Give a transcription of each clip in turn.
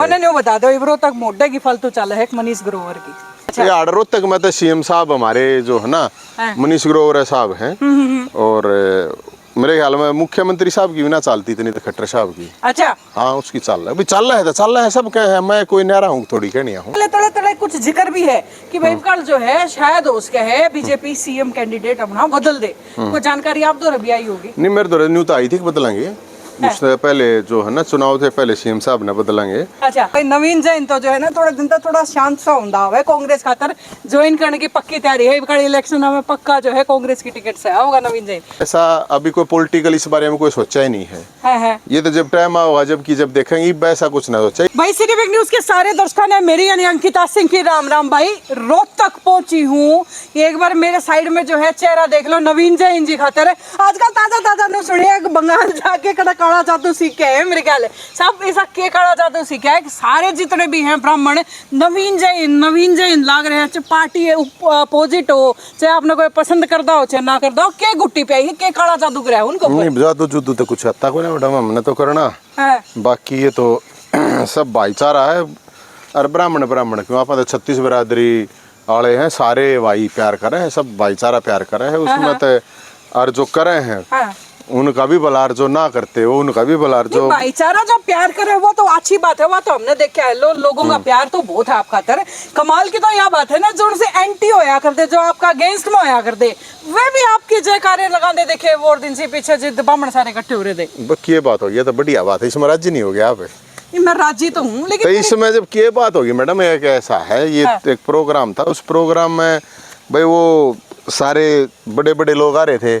मैंने बता दो इब्रो तक मोटे की फालतू चल है मनीष ग्रोवर की। अच्छा यार रोहतक में तो सीएम साहब हमारे जो है ना मनीष ग्रोवर साहब हैं और मेरे ख्याल में मुख्यमंत्री साहब की भी ना चालती इतनी तो खट्टर साहब की। अच्छा हाँ उसकी चाल है, अभी चल रहा है सब क्या है, मैं कोई नहरा हूँ थोड़ी कहनी हूँ। तड़े कुछ जिक्र भी है कि भाई कल जो है शायद उसके है बीजेपी सीएम कैंडिडेट अपना बदल दे, कोई जानकारी आप तो अभी आई होगी? नहीं मेरे तो न्यू तो आई थी कि बदलेंगे, उससे पहले जो है ना चुनाव से पहले सीएम साहब ने बदलेंगे। अच्छा भाई नवीन जैन तो जो है ना थोड़ा दिन तक थोड़ा शांत सा होंदा है, कांग्रेस खातर ज्वाइन करने की पक्की तैयारी है, कल इलेक्शन में पक्का जो है कांग्रेस की टिकट से होगा नवीन जैन। ऐसा अभी कोई पॉलिटिकल इस बारे में कोई सोचा ही नहीं है। ये तो जब टाइम होगा जब देखेंगे ऐसा कुछ ना सोचा। भाई सिटी बिग न्यूज के सारे दर्शकों ने मेरी यानी अंकिता सिंह की राम राम। भाई रोहतक पहुंची हूँ, एक बार मेरे साइड में जो है चेहरा देख लो नवीन जैन जी खातर आजकल ताजा न सुनिए बंगाल जाके कड़ा काला जादू सीख के है, मेरे ख्याल है सब ऐसा के काला जादू सीखा है। सारे जितने भी हैं ब्राह्मण नवीन जैन लाग रहे हैं, चाहे पार्टी है अपोजिट हो, चाहे आपने कोई पसंद करता हो चाहे ना करता हो, के गुट्टी पे आई के काला जादू कराया उनको? नहीं जादू जुदू तो कुछ आता कोई ना मैडम, हमने तो करना है। बाकी ये तो सब भाईचारा है और ब्राह्मण क्यों आप तो 36 बिरादरी वाले हैं, सारे भाई प्यार कर रहे हैं, सब भाईचारा प्यार कर रहे हैं उसमें तो। और जो करे हैं उनका भी बलार, जो ना करते हो उनका भी बलार। जो भाईचारा जो प्यार करे वो तो अच्छी बात है, वो तो हमने देखा है लोगों का प्यार तो बहुत है आपका खातर। कमाल की तो यह बात है ना जो उनसे एंटी होया करते, जो आपका अगेंस्ट में होया करते, वे भी आपकी जयकारे लगाते देखे वो दिन से पीछे जिद ब्राह्मण सारे इकट्ठे हो रहे थे। ये बात होगी तो बढ़िया बात है, इसमें राज्य नहीं हो गया आप? मैं राजी तो हूँ लेकिन तो इसमें जब ये बात होगी मैडम, एक ऐसा है ये एक प्रोग्राम था, उस प्रोग्राम में भाई वो सारे बड़े बड़े लोग आ रहे थे।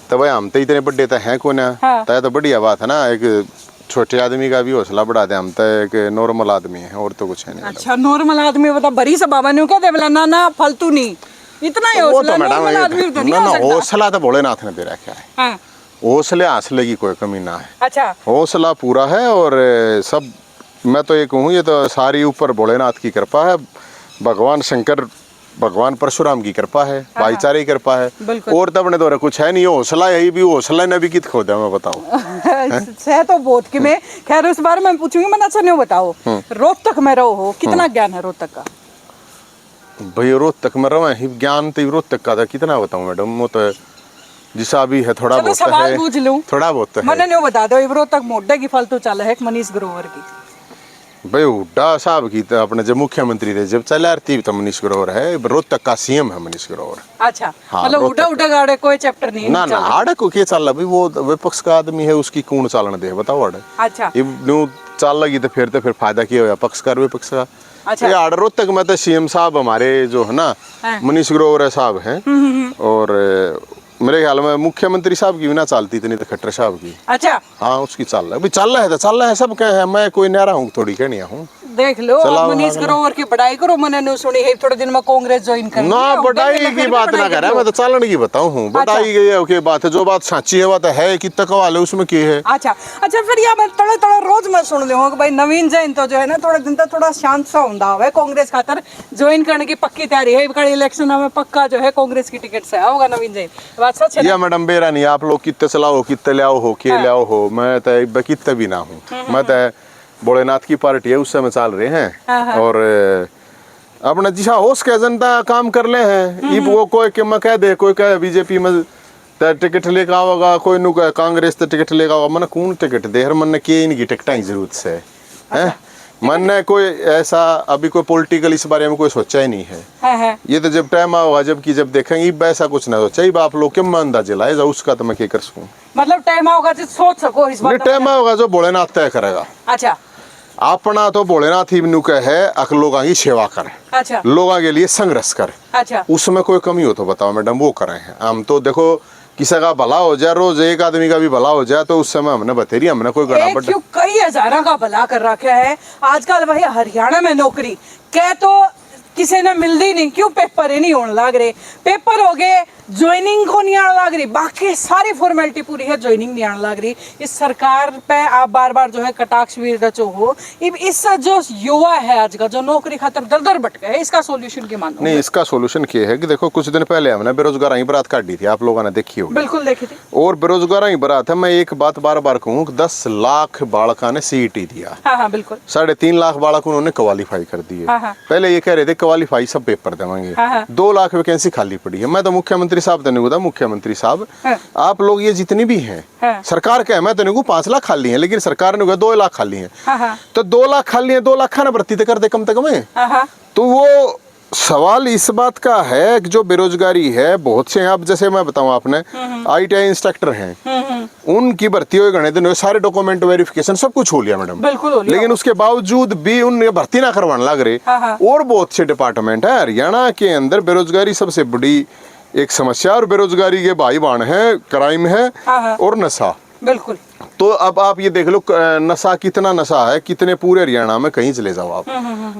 तो भाई हम तो इतने बड़े तो हैं को ना, तो बढ़िया बात है ना, एक छोटे आदमी का भी हौसला बढ़ा दे, हम तो एक नॉर्मल आदमी है और तो कुछ है नहीं। अच्छा नॉर्मल आदमी बता बड़ी सा बाबा ने क्या दे ना फालतू नहीं इतना ही हौसला, नॉर्मल आदमी तो नहीं हो सकता। हौसला तो भोलेनाथ ने दे रखा है, हौसले की कोई कमी ना है। अच्छा हौसला पूरा है और सब मैं तो ये कहूँ ये तो सारी ऊपर भोलेनाथ की कृपा है, भगवान शंकर भगवान परशुराम की कृपा है, भाईचारे की कृपा है, और तब ने तो कुछ है नहीं। हौसला यही भी हौसला ने भी कित खो दिया मैं बताऊं से तो बहुत कि मैं खैर उस बारे में पूछूंगी। मैं अच्छा नहीं बताओ रोहतक में रहो हो, कितना ज्ञान है रोहतक का? भाई रोहतक में रहो ज्ञान तो रोहतक का था कितना बताऊं मैडम, वो तो जिसा भी है थोड़ा बहुत सवाल पूछ लूं, थोड़ा बहुत है। मैंने नहीं बता दो रोहतक मोटे की फालतू चाल है मनीष ग्रोवर की। भाई हुड्डा साहब की तो अपने जब मुख्यमंत्री थे जब चला रही तो मनीष ग्रोवर है, रोहतक का सीएम है मनीष ग्रोवर। अच्छा मतलब उड़ा गाड़े कोई चैप्टर नहीं ना आड़े को क्या चल रहा, वो विपक्ष का आदमी है उसकी कौन चालन दे बताओ आड़े। अच्छा न्यू चाल लगी तो फिर फायदा क्या हुआ पक्ष का विपक्ष का। अच्छा आड़ रोहतक में तो सीएम साहब हमारे जो है ना मनीष ग्रोवर साहब हैं और मेरे ख्याल में मुख्यमंत्री साहब की भी ना चालती इतनी तो खट्टर साहब की। अच्छा हाँ उसकी चाल है, अभी चल रहा है सब क्या है, मैं कोई नहरा हूँ थोड़ी कहनी हूँ। देख लो मनीष ग्रोवर की बढ़ाई करो, मैंने नहीं सुनी है थोड़े दिन में कांग्रेस ज्वाइन कर ना, बढ़ाई की बात ना करे, मैं तो चालन की बताऊँ हूँ। बढ़ाई गई बात है, जो बात सच्ची है बात है कि तकवाले उसमें की है। अच्छा फिर यार मैं थोड़ा रोज मैं सुन लूँ कि भाई नवीन जैन तो जो है ना थोड़े दिन तक थोड़ा शांत सा होंदा है, कांग्रेस खातर ज्वाइन करने की पक्की तैयारी है, कल इलेक्शन में पक्का जो है कांग्रेस की टिकट से होगा नवीन जैन। बात सच है मैडम बेरा नहीं, आप लोग कितने चलाओ कितने ले आओ हो, मैं तो कितने भी ना हूँ, मैं तो भोलेनाथ की पार्टी है उससे में चल रहे हैं और अपना जिसा होश के जनता काम कर ले हैं। वो कोई के मैं कह दे, कोई कहे बीजेपी में टिकट लेकर आओगा, कोई नु कहे कांग्रेस तो टिकट लेकर आओगा, मैंने कौन टिकट दे हर मन के इनकी टिकट की जरूरत से है। मन ने कोई ऐसा अभी कोई पॉलिटिकल इस बारे में कोई सोचा ही नहीं है। ये तो जब टाइम होगा जब देखेंगे ऐसा कुछ ना सोचा, आप लोग क्यों अंदाजा लाए उसका तो मैं क्या कर सकूं। मतलब टाइम होगा जो सोच सको इस बात, टाइम होगा जो भोलेनाथ तय करेगा। अच्छा अपना तो भोलेनाथ ही है अक लोगों की सेवा करे। अच्छा लोगों के लिए संघर्ष करे। अच्छा उसमें कोई कमी हो तो बताओ मैडम, वो करे हैं हम तो देखो किसी का भला हो जाए, रोज एक आदमी का भी भला हो जाए तो उस समय हमने बतेरी हमने कोई गड़ा क्यों कई हजारों का भला कर रखा है। आजकल वही हरियाणा में नौकरी कह तो किसी ने मिलती नहीं, क्यों पेपर ही नहीं होने लग रहे, पेपर हो गए ज्वाइनिंग को नहीं आने लग रही, बाकी सारी फॉर्मेलिटी पूरी है, ज्वाइनिंग नहीं आने लग रही। इस सरकार पे आप बार बार जो है कटाक्ष भी रचो हो। इस जो युवा है आज का, जो नौकरी खातर दर दर भटके है, इसका सोल्यूशन क्या मानो? नहीं, इसका सोल्यूशन क्या है कि देखो, कुछ दिन पहले हमने बेरोजगार ही बारात काट दी थी, आप लोगों ने देखी होगी। बिल्कुल देखी थी। और बेरोजगार ही बारात है, मैं एक बात बार बार कहूँ, 10 लाख बालका ने सीईटी दिया। हाँ हाँ बिल्कुल। 3.5 लाख बालक उन्होंने क्वालिफाई कर दिए। हाँ, हाँ। पहले ये कह रहे थे क्वालिफाई सब पेपर देंगे। हाँ, हाँ। 2 2 लाख वैकेंसी खाली पड़ी है। मैं तो मुख्यमंत्री साहब तने को, मुख्यमंत्री साहब, हाँ। आप लोग ये जितनी भी हैं, हाँ। सरकार का है, मैं तने को 5 लाख खाली है, लेकिन सरकार ने 2 लाख खाली है। हाँ, हाँ। तो 2 लाख खाली है, 2 लाख खाना भर्ती तो कर दे कम से कम। हाँ, हाँ। तो वो सवाल इस बात का है कि जो बेरोजगारी है, बहुत से हैं। अब जैसे मैं बताऊं, आपने ITI इंस्ट्रक्टर हैं, उनकी भर्ती हुई गणे दिन, सारे डॉक्यूमेंट वेरिफिकेशन सब कुछ हो लिया मैडम, बिल्कुल हो लिया। लेकिन उसके बावजूद भी उन्हें भर्ती ना करवाने लग रहे। हाँ, हाँ। और बहुत से डिपार्टमेंट है हरियाणा के अंदर, बेरोजगारी सबसे बड़ी एक समस्या, और बेरोजगारी के भाई बहन है, क्राइम है। हाँ, हाँ। और नशा। बिल्कुल। तो अब आप ये देख लो, नशा कितना नशा है, कितने पूरे हरियाणा में कहीं चले जाओ आप,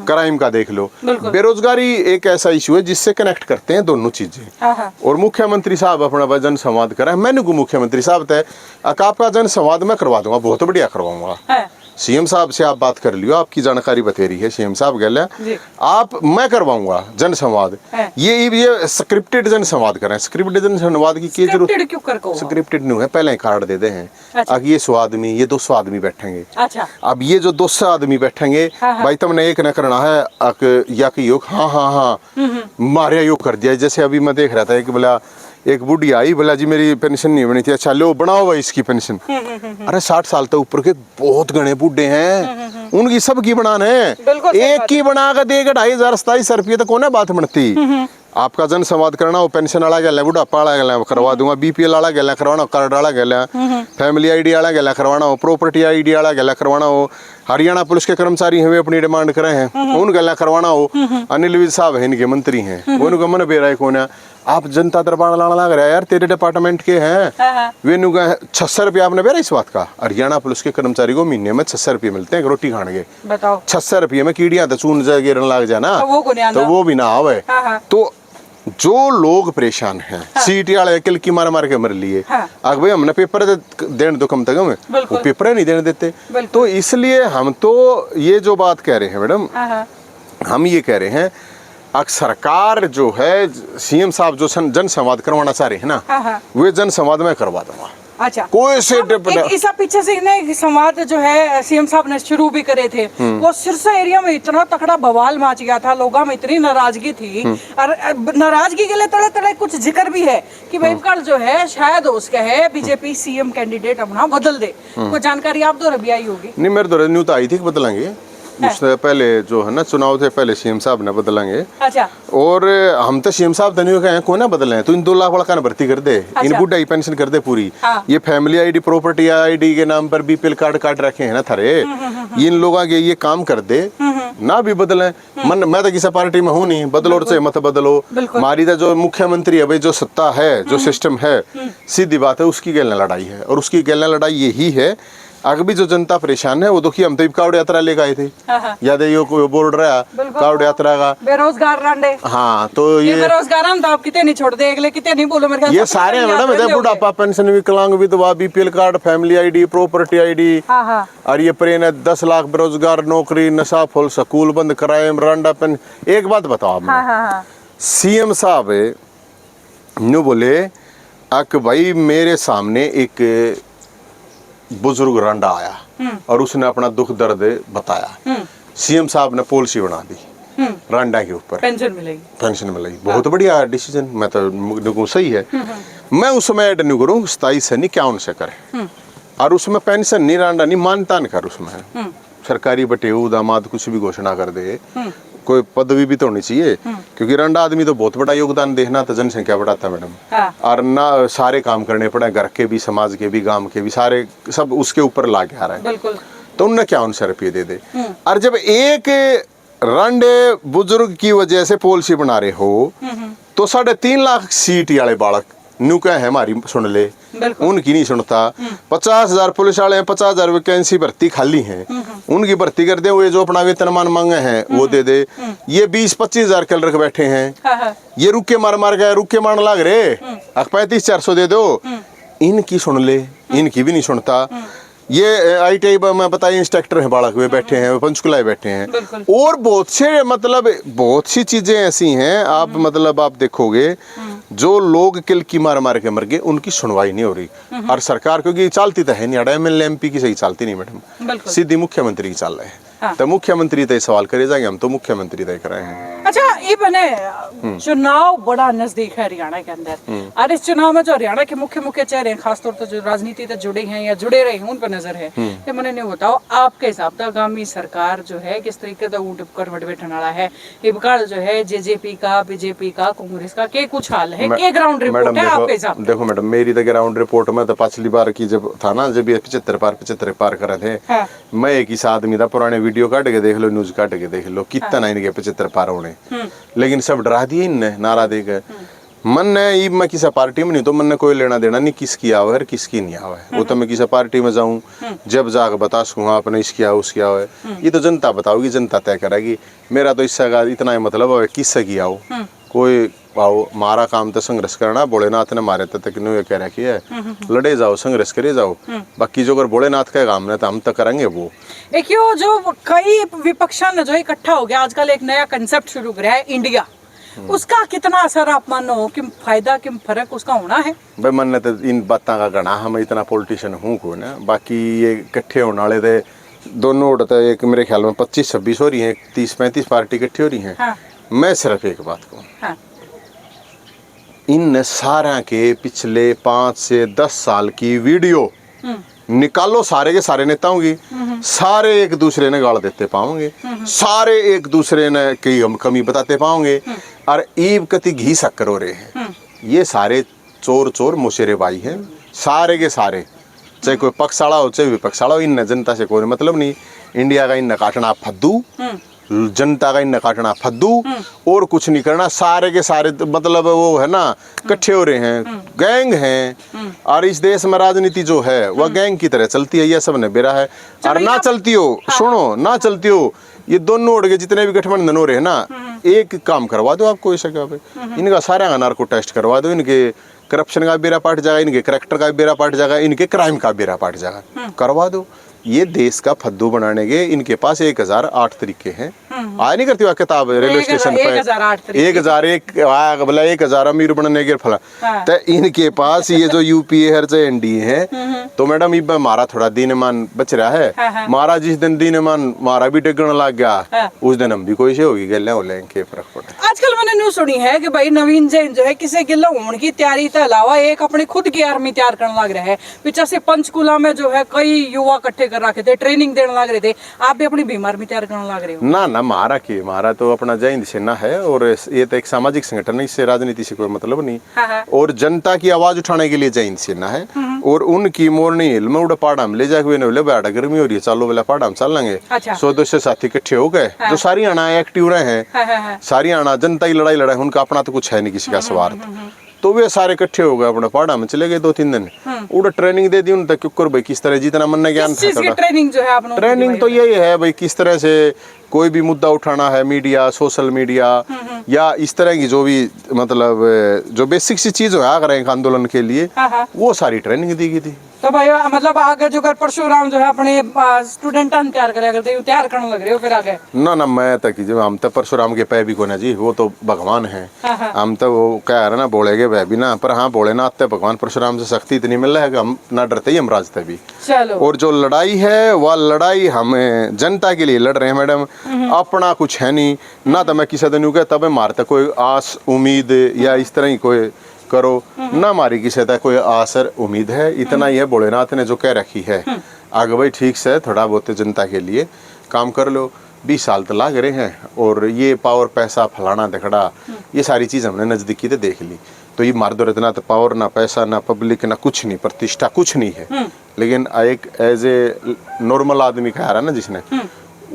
क्राइम का देख लो। बेरोजगारी एक ऐसा इशू है जिससे कनेक्ट करते हैं दोनों चीजें। हाँ, हाँ। और मुख्यमंत्री साहब अपना जन संवाद करा, मैंने को मुख्यमंत्री साहब तय आपका जन संवाद मैं करवा दूंगा, बहुत बढ़िया करवाऊंगा। सीएम साहब से आप बात कर लियो, आपकी जानकारी बतेरी है, सीएम साहब गया आप, मैं करवाऊंगा जन संवाद। ये स्क्रिप्टेड जन संवाद करें, स्क्रिप्टेड जन संवाद की क्या जरूरत? स्क्रिप्टेड नहीं है, पहले कार्ड दे दे हैं। अच्छा। अब ये 100 आदमी, ये 200 आदमी बैठेंगे। अच्छा। अब ये जो 200 आदमी बैठेंगे, भाई तुमने एक न करना है या कि योग हाँ हाँ हाँ मारे योग कर दिया। जैसे अभी मैं देख रहा था, एक बुढ़ी आई, बोला जी मेरी पेंशन नहीं बनी थी। अच्छा लो बनाओ भाई इसकी पेंशन। अरे 60 साल तक ऊपर के बहुत घने बूढ़े हैं, उनकी सबकी बनाना है, एक की बना कर देगा 2,500 2700 रुपये तो कौन है बात बनती। आपका जन संवाद करना हो, पेंशन वाला गया, बुढ़ापा वाला गया करवा दूंगा, BPL वाला गया करवाना, कार्ड वाला गया, फैमिली ID वाला गया करवाना हो, प्रॉपर्टी ID वाला गया करवाना हो, हरियाणा पुलिस के कर्मचारी हमें अपनी डिमांड करे हैं, उन गला करवाना हो। अनिल विज साहब है, इनके मंत्री हैं, वो इनका मन बेरा है कौन है। आप जनता दरबार लाना लग रहा है यार, तेरे डिपार्टमेंट के हैं वे 600 रुपया आपने बेरा इस बात का। हरियाणा पुलिस के कर्मचारी को महीने में 600 रुपये मिलते हैं रोटी खाने के। बताओ 600 रुपये में कीड़ियां तो चून गिरने लग जाए ना, तो वो भी ना आवे। तो जो लोग परेशान हैं, सीटी वाले अकेले की मार मार के मर लिए। अगर भाई हमने पेपर देने दो कम से कम, वो पेपर नहीं देने देते। तो इसलिए हम तो ये जो बात कह रहे हैं मैडम, हम ये कह रहे हैं सरकार जो है, सीएम साहब जो जन संवाद करवाना चाह रहे हैं ना, वे जन संवाद में करवा दूंगा। अच्छा। कोई से इस पीछे से एक संवाद जो है सीएम साहब ने शुरू भी करे थे, वो सिरसा एरिया में इतना तकड़ा बवाल मच गया था, लोगों में इतनी नाराजगी थी, और नाराजगी के लिए तड़े तड़े कुछ जिक्र भी है कि भाई कल जो है शायद उसका है बीजेपी सीएम कैंडिडेट अपना बदल दे। कोई जानकारी आप दो रबी आई होगी? नहीं, मेरे दौरे न्यूज आई थी कि बदलेंगे, उससे पहले जो है ना चुनाव से पहले सीएम साहब ने बदलेंगे। अच्छा। और हम तो सीएम साहब धनी कहे कौन ना बदले हैं, तो इन 2 लाख वाला का भर्ती कर दे। अच्छा। इन बुढ़ाई पेंशन कर दे पूरी। हाँ। ये फैमिली ID प्रॉपर्टी ID के नाम पर BPL कार्ड काट रखे हैं ना थारे, इन लोगों के ये काम कर दे ना भी बदले। मन मैं तो किसी पार्टी में हूँ नहीं, बदलो और मत बदलो, हमारी तो जो मुख्यमंत्री है भाई, जो सत्ता है, जो सिस्टम है, सीधी बात है उसकी गैलना लड़ाई है। और उसकी गैलना लड़ाई यही है, अगर भी जो जनता परेशान है वो देखिए, हम तो कावड़ यात्रा लेकर आए थे, याद है यो कोई बोल रहा कावड़ यात्रा का बेरोजगार रांडे। हाँ, तो ये बेरोजगार हम तो आप कितने नहीं छोड़ दे, अगले कितने नहीं बोलो मेरे, ये सारे हैं मैडम, इधर बुढ़ापा पेंशन, विकलांग विधवा, BPL card, family ID, property ID, और ये प्रेन 10 लाख बेरोजगार, नौकरी, नशा फुल, स्कूल बंद, क्राइम, रंडा पेन। एक बात बताओ आप, सीएम साहब न्यू बोले अक भाई मेरे सामने एक बुजुर्ग रंडा आया और उसने अपना दुख दर्द बताया, सीएम साहब ने पॉलिसी बना दी रंडा के ऊपर, पेंशन मिलेगी। बहुत बढ़िया डिसीजन, मैं तो सही है। मैं उसमें ऐड नहीं करूँ 27 से नहीं 51 से करे, और उसमें पेंशन नहीं, रंडा नहीं, मानता नहीं कर, उसमें सरकारी बटेऊ दामाद कुछ भी घोषणा कर दे, कोई पदवी भी तो होनी चाहिए, क्योंकि रंडा आदमी तो बहुत बड़ा योगदान देना तो जनसंख्या बढ़ाता मैडम। हाँ। और ना सारे काम करने पड़े, घर के भी, समाज के भी, गांव के भी, सारे सब उसके ऊपर ला के आ रहा है। बिल्कुल। तो उन्हें क्या 59 रुपये दे दे। और जब एक रंडे बुजुर्ग की वजह से पॉलिसी बना रहे हो, तो 3.5 लाख सीट वाले बालक न्यू क्या है हमारी सुन ले, उनकी नहीं सुनता। 50,000 पुलिस वाले हैं, 50,000 वैकेंसी भर्ती खाली है, उनकी भर्ती कर दे। वो जो अपना वेतनमान मांगे हैं वो दे दे। ये 20-25,000 कल रख बैठे हैं, ये रुके मार मार गए, रुके मारने लग रहे, 35-400 दे दो। इनकी सुन ले, इनकी भी नहीं सुनता। ये ITI में बताइए इंस्ट्रक्टर हैं, बालक वे बैठे हैं, पंचकुलाए बैठे हैं, और बहुत से मतलब बहुत सी चीजें ऐसी हैं। आप मतलब आप देखोगे जो लोग किल की मार मार के मर गए, उनकी सुनवाई नहीं हो रही। और सरकार क्योंकि चलती तो है नहीं, MLA MP की सही चलती नहीं मैडम, सीधी मुख्यमंत्री की चल रहे हैं। तो मुख्यमंत्री तो सवाल करे जाएंगे, हम तो मुख्यमंत्री तय कर रहे हैं। अच्छा, ये बने चुनाव बड़ा नजदीक है हरियाणा के अंदर, और इस चुनाव में जो हरियाणा के मुख्य चेहरे हैं, खासतौर पर जो राजनीति से जुड़े हैं या जुड़े रहे हैं, उन पर नजर है। ये मैंने नहीं बताओ आपके हिसाब से आगामी सरकार जो है किस तरीके से ऊट करवट बैठने वाला है। इबकार जो है JJP का, BJP का, कांग्रेस का, के कुछ हाल है, के ग्राउंड रिपोर्ट है आपके हिसाब? देखो मैडम, मेरी तो ग्राउंड रिपोर्ट में तो पिछली बार की जब था ना, जब ये 75 पार कर रहे थे, मैं एक ही आदमी था, पुराने वीडियो काट के देख लो, न्यूज काट के देख लो, कितना इनके 75 पार होने। लेकिन सब डरा दिए इनने नारा देकर। मन ने मैं किसी पार्टी में नहीं, तो मन ने कोई लेना देना नहीं किसकी आवा है किसकी नहीं आवा है। वो तो मैं किसी पार्टी में जाऊं जब जाकर बता सकूँ आपने इसकी आओ उसकी आओ है, ये तो जनता बताओगी, जनता तय करेगी। मेरा तो इससे इतना ही मतलब है किससे की आओ, कोई आओ, मारा काम तो संघर्ष करना। भोलेनाथ ने मारे तक ये कह रखी है, लड़े जाओ, संघर्ष करे जाओ। बाकी जो अगर भोलेनाथ का काम है तो हम तो करेंगे। वो एक जो कई विपक्षों ने जो इकट्ठा हो गया, आजकल एक नया कंसेप्ट शुरू किया है इंडिया, उसका कितना असर आप मानो कि फायदा कि फर्क उसका होना है? भाई मन तो इन बातों का गणा, हम इतना पॉलिटिशियन हूँ को ना। बाकी ये इकट्ठे होने वाले थे दोनों उड़ते, एक मेरे ख्याल में 25-26 हो रही है, 30-35 पार्टी इकट्ठी हो रही है। हाँ। मैं सिर्फ एक बात कहूँ, हाँ। इन सारा के पिछले 5 से 10 साल की वीडियो निकालो सारे के सारे नेताओं की, सारे एक दूसरे ने गाल देते पाओगे, सारे एक दूसरे ने की कमी बताते पाओगे, और ईब कति घी शक्कर हो रहे हैं। ये सारे चोर चोर मुशेरे भाई हैं, सारे के सारे, चाहे कोई पक्षाड़ा हो चाहे विपक्षाड़ा हो। इन जनता से कोई मतलब नहीं। इंडिया का इन काटना फद्दू, जनता का इन काटना फद्दू, और कुछ नहीं करना। सारे के सारे मतलब वो है ना, इकट्ठे हो रहे हैं, गैंग हैं। और इस देश में राजनीति जो है वह गैंग की तरह चलती है, यह सब ने बेरा है। और ना चलती हो, सुनो, ना चलती हो, ये दोनों उड़ के जितने भी गठबंधन हो रहे हैं ना, एक काम करवा दो आपको इस जगह पे, इनका सारा नार्को टेस्ट करवा दो, इनके करप्शन का बेरा पाट जाएगा, इनके करैक्टर का बेरा पाट जाएगा, इनके क्राइम का बेरा पाट जाएगा, करवा दो। ये देश का फद्दू बनाने के इनके पास 1008 तरीके हैं। आया नहीं करती किताब रेलवे स्टेशन पे 1000 अमीर बनने के फला। तो इनके पास ये जो UPA हर चाहे NDA है, तो मैडम इब मारा थोड़ा दीनमान बच रहा है। मारा जिस दिन दीनमान मारा भी टेकने लग गया, उस दिन हम भी कोई से होगी गल हो लेंगे, फर्क पड़े। आजकल मैंने न्यूज सुनी है कि भाई नवीन जैन जो है किसी गिल्ला होने की तैयारी के अलावा एक अपनी खुद की आर्मी तैयार करने लग रहा है। पीछे से पंचकुला में जो है कई युवा इकट्ठे कर रखे थे, ट्रेनिंग देने लग रहे थे। आप भी अपनी बीमार में तैयार करने लग रहे हो? ना मारा तो अपना जय हिंद सेना है, और ये तो एक सामाजिक संगठन है, इससे राजनीति से कोई मतलब नहीं। और जनता की आवाज उठाने के लिए जय हिंद सेना है। और उनकी मोरनी हिल में उड़ा पहाड़ा में ले जाके बैठा, गर्मी हो रही है, चालो वाला पहाड़ा में चल लेंगे। 100-200 साथी इकट्ठे हो गए, जो सारी आना एक्टिव रहे हैं, सारी आना जनता की लड़ाई लड़ाई, उनका अपना तो कुछ है नहीं किसी का स्वार्थ। तो वे सारे इकट्ठे हो गए, अपने पहाड़ा में चले गए 2-3 दिन, उड़ा ट्रेनिंग दे दी उन तक क्यों भाई किस तरह जितना मन ने ज्ञान था। ट्रेनिंग जो है आपने, ट्रेनिंग तो यही है भाई किस तरह से कोई भी मुद्दा उठाना है, मीडिया, सोशल मीडिया या इस तरह की जो भी मतलब जो बेसिक सी चीज है अगर एक आंदोलन के लिए, वो सारी ट्रेनिंग दी गई थी। तो भाई मतलब आगे जो कर परशुराम जो है अपने स्टूडेंट तैयार करे, अगर तैयार करने लग रहे हो फिर आगे? ना मैं तक हम तो परशुराम के पै भी को ना जी, वो तो भगवान है। हम तो वो कह रहे ना बोलेगे वह भी ना, पर हाँ भोलेनाथ तो भगवान परशुराम से शक्ति इतनी मिल रहा है कि हम ना डरते ही हम राजते भी। चलो। और जो लड़ाई है वह लड़ाई हमें जनता के लिए लड़ रहे हैं मैडम, अपना कुछ है नहीं ना। तो मैं किसी दिन कहता तब मारता कोई आस उम्मीद या इस तरह ही कोई करो ना, मारी किसी तक कोई आसर उम्मीद है, इतना ही है भोलेनाथ ने जो कह रखी है। आगे भाई ठीक से थोड़ा बहुत जनता के लिए काम कर लो। 20 साल तो लाग रहे हैं, और ये पावर पैसा फलाना दखड़ा ये सारी चीज हमने नजदीकी से देख ली। तो ये मार दो इतना तो पावर ना पैसा ना पब्लिक ना कुछ नहीं, प्रतिष्ठा कुछ नहीं है। लेकिन एक एज ए नॉर्मल आदमी कह रहा ना जिसने,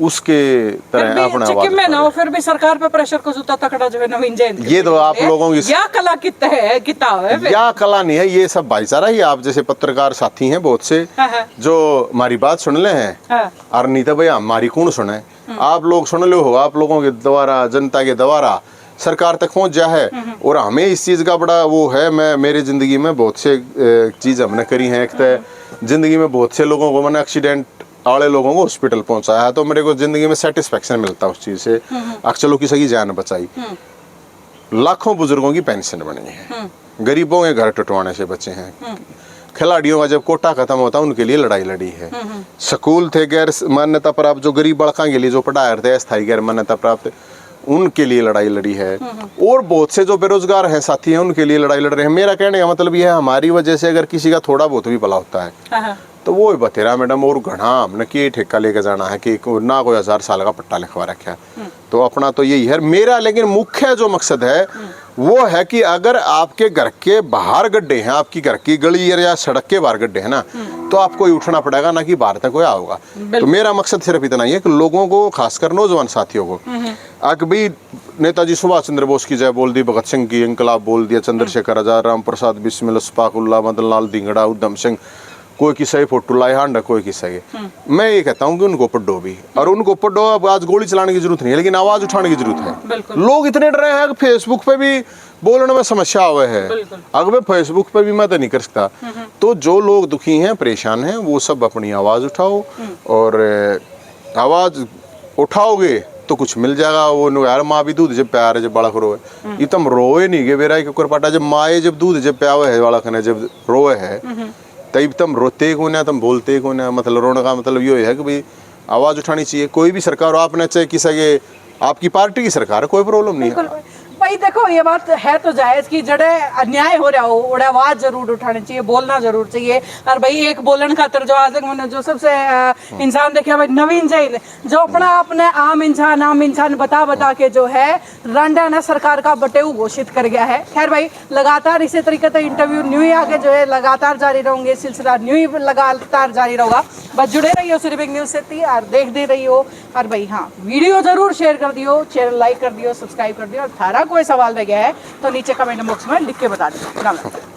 उसके फिर तरह भी अपना चिकिम में ना हो, आवाज फिर भी सरकार पे प्रेशर को जूता तकड़ा जो है नवीन जैन के ये तो आप लिए। लोगों की या कला कितना है किताब है फिर। या कला नहीं है, ये सब भाईचारा ही। आप जैसे पत्रकार साथी हैं बहुत से हाँ। जो हमारी बात सुन ले हैं, हाँ। और नहीं तो भाई हमारी कौन सुने। आप लोग सुन लो हो, आप लोगों के द्वारा, जनता के द्वारा सरकार तक पहुंच जा है। और हमें इस चीज का बड़ा वो है, मैं मेरी जिंदगी में बहुत से चीज हमने करी हैं। एक तो जिंदगी में बहुत से लोगों को मैंने एक्सीडेंट वाले लोगों को हॉस्पिटल पहुंचाया है, तो मेरे को जिंदगी में सेटिस्फेक्शन मिलता है उस चीज से। चलो किसी की जान बचाई, लाखों बुजुर्गों की पेंशन बनी है, गरीबों के घर टुटवाने से बचे हैं, खिलाड़ियों का जब कोटा खत्म होता उनके लिए लड़ाई लड़ी है, स्कूल थे गैर मान्यता प्राप्त जो गरीब बड़का के लिए जो पढ़ाए थे अस्थायी गैर मान्यता प्राप्त, उनके लिए लड़ाई लड़ी है। और बहुत से जो बेरोजगार हैं साथी हैं उनके लिए लड़ाई लड़ रहे हैं। मेरा कहने का मतलब यह है, हमारी वजह से अगर किसी का थोड़ा बहुत भी भला होता है तो वो बतेरा मैडम और घना हमने कि ठेका लेके जाना है कि ना कोई 1000 साल का पट्टा लिखवा रखा है। तो अपना तो यही है मेरा, लेकिन मुख्य जो मकसद है वो है कि अगर आपके घर के बाहर गड्ढे हैं, आपकी घर की गली या सड़क के बाहर गड्ढे हैं ना, तो आपको ही उठना पड़ेगा, ना कि बाहर तक कोई आओगा। तो मेरा मकसद सिर्फ इतना ही है कि लोगों को, खासकर नौजवान साथियों को, अकभी नेताजी सुभाष चंद्र बोस की जय बोल दी, भगत सिंह की इंकलाब बोल दिया, चंद्रशेखर आजाद, राम प्रसाद बिस्मिल, अशफाकुल्लाह, मदन लाल धिंगड़ा, उधम सिंह, कोई किसा फोटो लाए हांडा, कोई किसा के। मैं ये कहता हूँ कि उनको पढ़ो भी, और उनको पढ़ो। अब आज गोली चलाने की जरूरत नहीं है, लेकिन आवाज उठाने की जरूरत है। लोग इतने डरे हैं कि फेसबुक पे भी बोलने में समस्या हुआ है। अगर मैं फेसबुक पे भी मैं तो नहीं कर सकता। तो जो लोग दुखी हैं, परेशान हैं, वो सब अपनी आवाज उठाओ, और आवाज उठाओगे तो कुछ मिल जाएगा। वो यार माँ भी दूध जब प्यार है जब बालक रोए, ये तुम रोए नहीं गे बेरा पाटा, जब माए जब दूध जब प्यावे है बालक ने जब रोए है, तब तुम रोते को ना, तुम बोलते को ना। मतलब रोने का मतलब ये है कि भाई आवाज उठानी चाहिए। कोई भी सरकार हो, आपने चाहे किसी के, आपकी पार्टी की सरकार है, कोई प्रॉब्लम नहीं है भाई। देखो ये बात है तो जायज कि जड़े अन्याय हो रहा हो और आवाज जरूर उठानी चाहिए, बोलना जरूर चाहिए। और भाई एक बोलन खातर जो आज तक मैंने जो सबसे इंसान देखा भाई नवीन जैन, जो अपने आम इंसान बता के जो है रंडा ने सरकार का बटेऊ घोषित कर गया है। खैर भाई लगातार इसी तरीके से इंटरव्यू न्यू ही आगे जो है लगातार जारी रहेंगे, सिलसिला न्यू ही लगातार जारी रहेगा। बस जुड़े रहिए सिर्फ एक न्यूज से और देखते रहिए। और भाई हाँ, वीडियो जरूर शेयर कर दियो, चैनल लाइक कर दियो, सब्सक्राइब कर दियो। और थारा कोई सवाल रह गया है तो नीचे कमेंट बॉक्स में लिख के बता दीजिए।